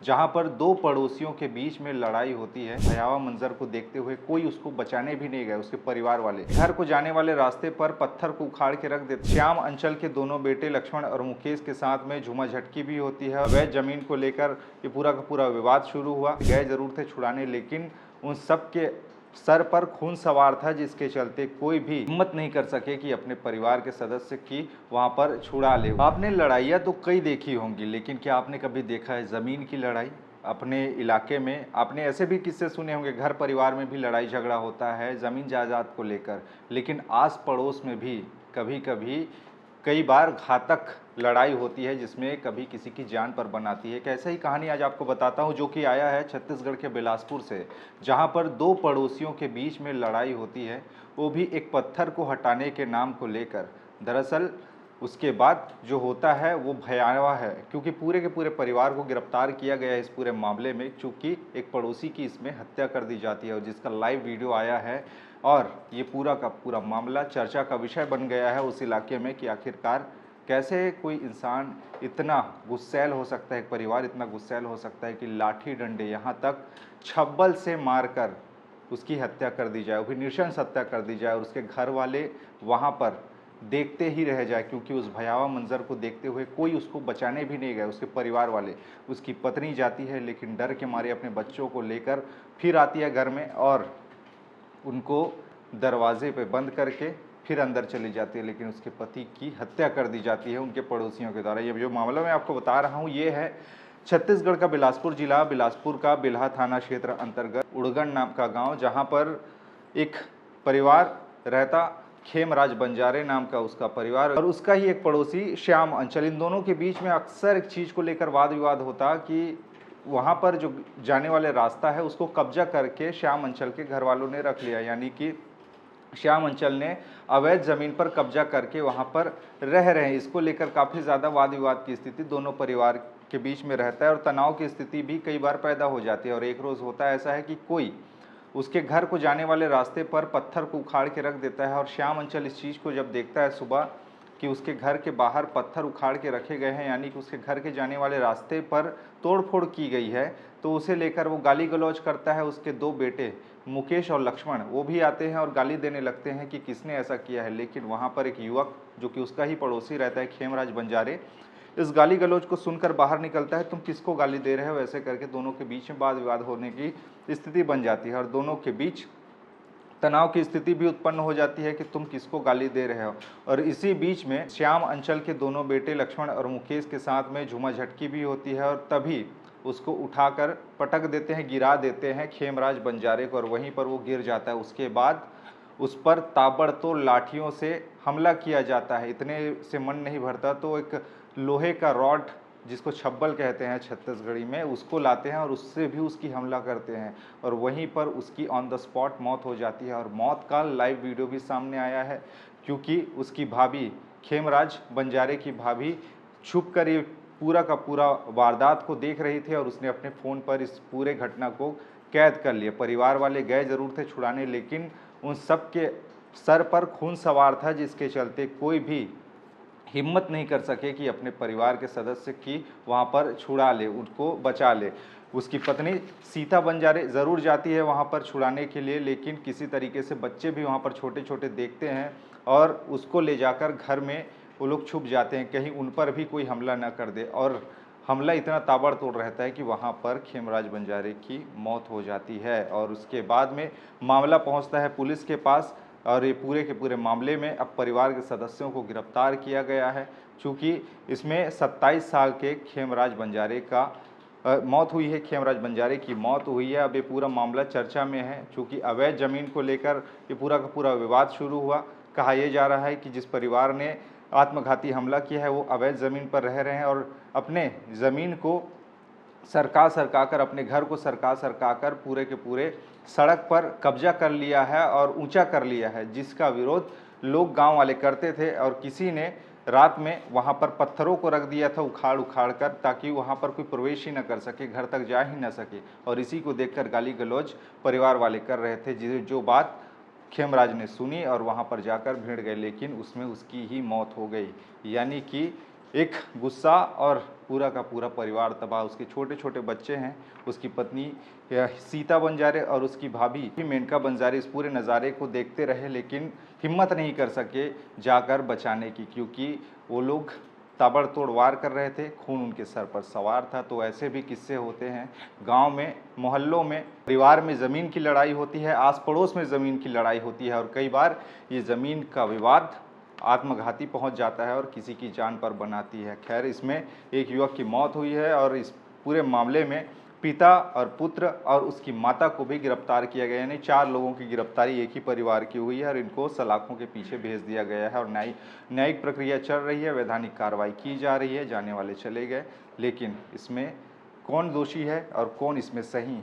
जहां पर दो पड़ोसियों के बीच में लड़ाई होती है। भयावह मंजर को देखते हुए कोई उसको बचाने भी नहीं गए, उसके परिवार वाले। घर को जाने वाले रास्ते पर पत्थर को उखाड़ के रख देते। श्याम अंचल के दोनों बेटे लक्ष्मण और मुकेश के साथ में झूमाझटकी भी होती है। अवैध जमीन को लेकर ये पूरा का पूरा विवाद शुरू हुआ। गए जरूर थे छुड़ाने, लेकिन उन सब के सर पर खून सवार था, जिसके चलते कोई भी हिम्मत नहीं कर सके कि अपने परिवार के सदस्य की वहां पर छुड़ा ले। आपने लड़ाइयाँ तो कई देखी होंगी, लेकिन क्या आपने कभी देखा है जमीन की लड़ाई? अपने इलाके में आपने ऐसे भी किस्से सुने होंगे, घर परिवार में भी लड़ाई झगड़ा होता है जमीन जायदाद को लेकर, लेकिन आस पड़ोस में भी कभी कभी कई बार घातक लड़ाई होती है, जिसमें कभी किसी की जान पर बनाती है। एक ऐसा ही कहानी आज आपको बताता हूं, जो कि आया है छत्तीसगढ़ के बिलासपुर से, जहां पर दो पड़ोसियों के बीच में लड़ाई होती है, वो भी एक पत्थर को हटाने के नाम को लेकर। दरअसल उसके बाद जो होता है वो भयावह है, क्योंकि पूरे के पूरे परिवार को गिरफ्तार किया गया है इस पूरे मामले में, चूँकि एक पड़ोसी की इसमें हत्या कर दी जाती है और जिसका लाइव वीडियो आया है। और ये पूरा का पूरा मामला चर्चा का विषय बन गया है उस इलाके में कि आखिरकार कैसे कोई इंसान इतना गुस्सैल हो सकता है, एक परिवार इतना गुस्सैल हो सकता है कि लाठी डंडे, यहाँ तक छप्पल से मारकर उसकी हत्या कर दी जाए, वो भी नृशंस हत्या कर दी जाए, और उसके घर वाले वहाँ पर देखते ही रह जाए, क्योंकि उस भयावह मंजर को देखते हुए कोई उसको बचाने भी नहीं गए, उसके परिवार वाले। उसकी पत्नी जाती है, लेकिन डर के मारे अपने बच्चों को लेकर फिर आती है घर में और उनको दरवाजे पे बंद करके फिर अंदर चली जाती है, लेकिन उसके पति की हत्या कर दी जाती है उनके पड़ोसियों के द्वारा। ये जो मामला मैं आपको बता रहा हूँ, ये है छत्तीसगढ़ का बिलासपुर जिला, बिलासपुर का बिल्हा थाना क्षेत्र अंतर्गत उड़गन नाम का गांव, जहां पर एक परिवार रहता, खेमराज बंजारे नाम का उसका परिवार, और उसका ही एक पड़ोसी श्याम अंचल। इन दोनों के बीच में अक्सर एक चीज़ को लेकर वाद विवाद होता कि वहाँ पर जो जाने वाले रास्ता है उसको कब्जा करके श्याम अंचल के घर वालों ने रख लिया, यानी कि श्याम अंचल ने अवैध जमीन पर कब्जा करके वहाँ पर रह रहे हैं। इसको लेकर काफ़ी ज़्यादा वाद विवाद की स्थिति दोनों परिवार के बीच में रहता है और तनाव की स्थिति भी कई बार पैदा हो जाती है। और एक रोज़ होता है ऐसा है कि कोई उसके घर को जाने वाले रास्ते पर पत्थर को उखाड़ के रख देता है, और श्याम अंचल इस चीज़ को जब देखता है सुबह कि उसके घर के बाहर पत्थर उखाड़ के रखे गए हैं, यानी कि उसके घर के जाने वाले रास्ते पर तोड़फोड़ की गई है, तो उसे लेकर वो गाली गलौज करता है। उसके दो बेटे मुकेश और लक्ष्मण वो भी आते हैं और गाली देने लगते हैं कि किसने ऐसा किया है, लेकिन वहाँ पर एक युवक जो कि उसका ही पड़ोसी रहता है, खेमराज बंजारे, इस गाली गलौज को सुनकर बाहर निकलता है। तुम किसको गाली दे रहे हो? ऐसे करके दोनों के बीच में वाद विवाद होने की स्थिति बन जाती है और दोनों के बीच तनाव की स्थिति भी उत्पन्न हो जाती है कि तुम किसको गाली दे रहे हो। और इसी बीच में श्याम अंचल के दोनों बेटे लक्ष्मण और मुकेश के साथ में झूमाझटकी भी होती है, और तभी उसको उठाकर पटक देते हैं, गिरा देते हैं खेमराज बंजारे को, और वहीं पर वो गिर जाता है। उसके बाद उस पर ताबड़तोड़ लाठियों से हमला किया जाता है। इतने से मन नहीं भरता तो एक लोहे का रॉड, जिसको छब्बल कहते हैं छत्तीसगढ़ी में, उसको लाते हैं और उससे भी उसकी हमला करते हैं, और वहीं पर उसकी ऑन द स्पॉट मौत हो जाती है। और मौत का लाइव वीडियो भी सामने आया है, क्योंकि उसकी भाभी, खेमराज बंजारे की भाभी, छुप कर ये पूरा का पूरा वारदात को देख रही थी और उसने अपने फ़ोन पर इस पूरे घटना को कैद कर लिया। परिवार वाले गए ज़रूर थे छुड़ाने, लेकिन उन सब के सर पर खून सवार था, जिसके चलते कोई भी हिम्मत नहीं कर सके कि अपने परिवार के सदस्य की वहाँ पर छुड़ा ले, उनको बचा ले। उसकी पत्नी सीता बंजारे ज़रूर जाती है वहाँ पर छुड़ाने के लिए, लेकिन किसी तरीके से बच्चे भी वहाँ पर छोटे छोटे देखते हैं और उसको ले जाकर घर में वो लोग छुप जाते हैं, कहीं उन पर भी कोई हमला ना कर दे। और हमला इतना ताबड़तोड़ रहता है कि वहाँ पर खेमराज बंजारे की मौत हो जाती है। और उसके बाद में मामला पहुँचता है पुलिस के पास, और ये पूरे के पूरे मामले में अब परिवार के सदस्यों को गिरफ्तार किया गया है, चूँकि इसमें 27 साल के खेमराज बंजारे का मौत हुई है। खेमराज बंजारे की मौत हुई है। अब ये पूरा मामला चर्चा में है, चूँकि अवैध ज़मीन को लेकर ये पूरा का पूरा विवाद शुरू हुआ। कहा यह जा रहा है कि जिस परिवार ने आत्मघाती हमला किया है वो अवैध ज़मीन पर रह रहे हैं और अपने ज़मीन को सरका कर, अपने घर को सरका कर पूरे के पूरे सड़क पर कब्जा कर लिया है और ऊंचा कर लिया है, जिसका विरोध लोग गांव वाले करते थे। और किसी ने रात में वहां पर पत्थरों को रख दिया था उखाड़ उखाड़ कर, ताकि वहां पर कोई प्रवेश ही न कर सके, घर तक जा ही न सके। और इसी को देखकर गाली गलौज परिवार वाले कर रहे थे, जो बात खेमराज ने सुनी और वहां पर जाकर भिड़ गए, लेकिन उसमें उसकी ही मौत हो गई। यानी कि एक गुस्सा और पूरा का पूरा परिवार तबाह। उसके छोटे छोटे बच्चे हैं, उसकी पत्नी सीता बंजारे और उसकी भाभी मेनका बंजारे इस पूरे नज़ारे को देखते रहे, लेकिन हिम्मत नहीं कर सके जाकर बचाने की, क्योंकि वो लोग ताबड़तोड़ वार कर रहे थे, खून उनके सर पर सवार था। तो ऐसे भी किस्से होते हैं गांव में, मोहल्लों में, परिवार में ज़मीन की लड़ाई होती है, आस पड़ोस में ज़मीन की लड़ाई होती है, और कई बार ये ज़मीन का विवाद आत्मघाती पहुंच जाता है और किसी की जान पर बनाती है। खैर, इसमें एक युवक की मौत हुई है और इस पूरे मामले में पिता और पुत्र और उसकी माता को भी गिरफ्तार किया गया, यानी 4 लोगों की गिरफ्तारी एक ही परिवार की हुई है और इनको सलाखों के पीछे भेज दिया गया है और न्यायिक प्रक्रिया चल रही है, वैधानिक कार्रवाई की जा रही है, जाने वाले चले गए। लेकिन इसमें कौन दोषी है और कौन इसमें सही,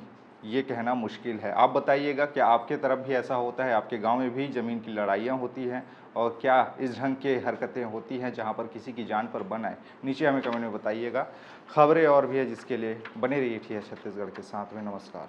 ये कहना मुश्किल है। आप बताइएगा, क्या आपके तरफ भी ऐसा होता है? आपके गांव में भी ज़मीन की लड़ाइयाँ होती हैं? और क्या इस ढंग के हरकतें होती हैं जहां पर किसी की जान पर बन आए? नीचे हमें कमेंट में बताइएगा। खबरें और भी है जिसके लिए बने रहिए छत्तीसगढ़ के साथ में। नमस्कार।